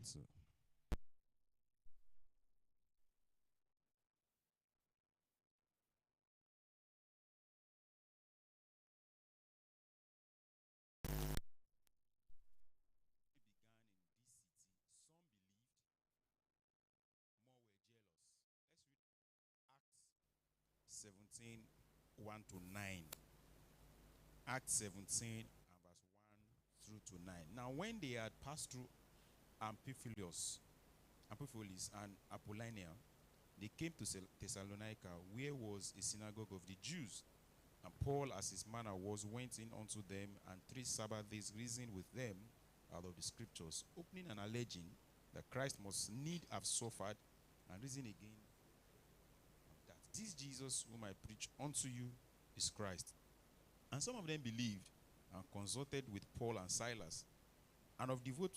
2. Began in this city, some believed, more were jealous. Let's read Acts 17 1 to 9. Acts 17 and verse 1 through to 9. Now, when they had passed through Amphipolis and Apollonia, they came to Thessalonica, where was a synagogue of the Jews. And Paul, as his manner was, went in unto them, and 3 Sabbath days reasoned with them out of the scriptures, opening and alleging that Christ must need have suffered, and reason again that this Jesus whom I preach unto you is Christ. And some of them believed and consulted with Paul and Silas, and of devout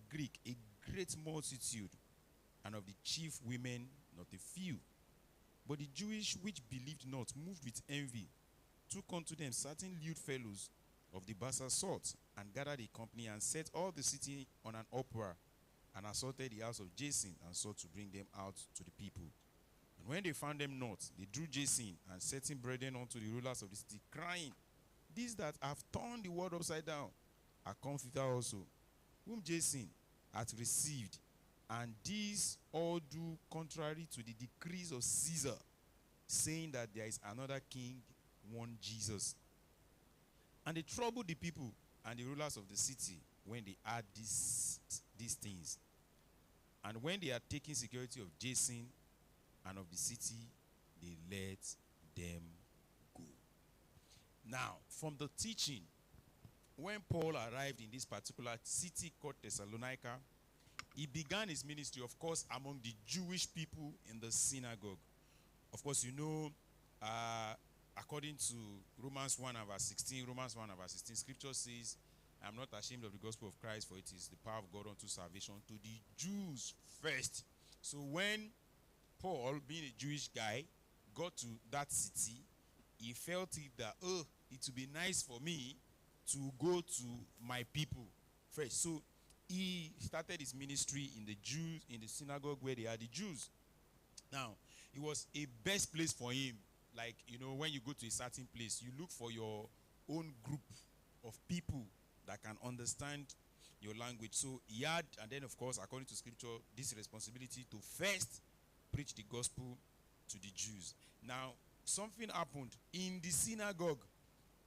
Greek a great multitude, and of the chief women not a few. But the Jewish which believed not, moved with envy, took unto them certain lewd fellows of the baser sort, and gathered a company, and set all the city on an uproar, and assaulted the house of Jason, and sought to bring them out to the people. And when they found them not, they drew Jason, and setting brethren unto the rulers of the city, crying, these that have turned the world upside down are come thither also, whom Jason hath received, and these all do contrary to the decrees of Caesar, saying that there is another king, one Jesus. And they troubled the people and the rulers of the city when they heard these things. And when they had taken security of Jason and of the city, they let them go. Now, from the teaching, when Paul arrived in this particular city called Thessalonica, he began his ministry, of course, among the Jewish people in the synagogue. Of course, you know, according to Romans 1 and verse 16, scripture says, I am not ashamed of the gospel of Christ, for it is the power of God unto salvation to the Jews first. So when Paul, being a Jewish guy, got to that city, he felt it that, it would be nice for me to go to my people first. So he started his ministry in the synagogue where they are the Jews. Now, it was a best place for him. Like, you know, when you go to a certain place, you look for your own group of people that can understand your language. So he had, and then of course, according to scripture, this responsibility to first preach the gospel to the Jews. Now, something happened in the synagogue.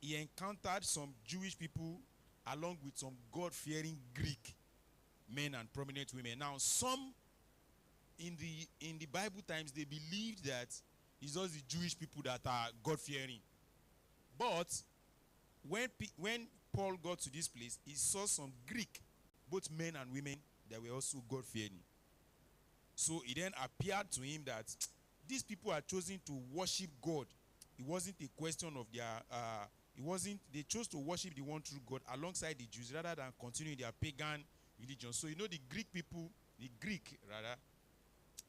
He encountered some Jewish people along with some God-fearing Greek men and prominent women. Now, some in the Bible times, they believed that it's just the Jewish people that are God-fearing. But when Paul got to this place, he saw some Greek, both men and women, that were also God-fearing. So it then appeared to him that these people are chosen to worship God. It wasn't a question of their they chose to worship the one true God alongside the Jews rather than continuing their pagan religion. So you know, the Greek,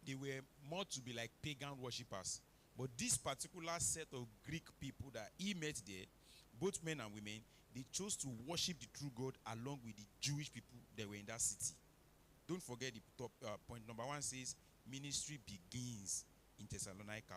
they were more to be like pagan worshippers. But this particular set of Greek people that he met there, both men and women, they chose to worship the true God along with the Jewish people that were in that city. Don't forget the top point number 1 says ministry begins in Thessalonica.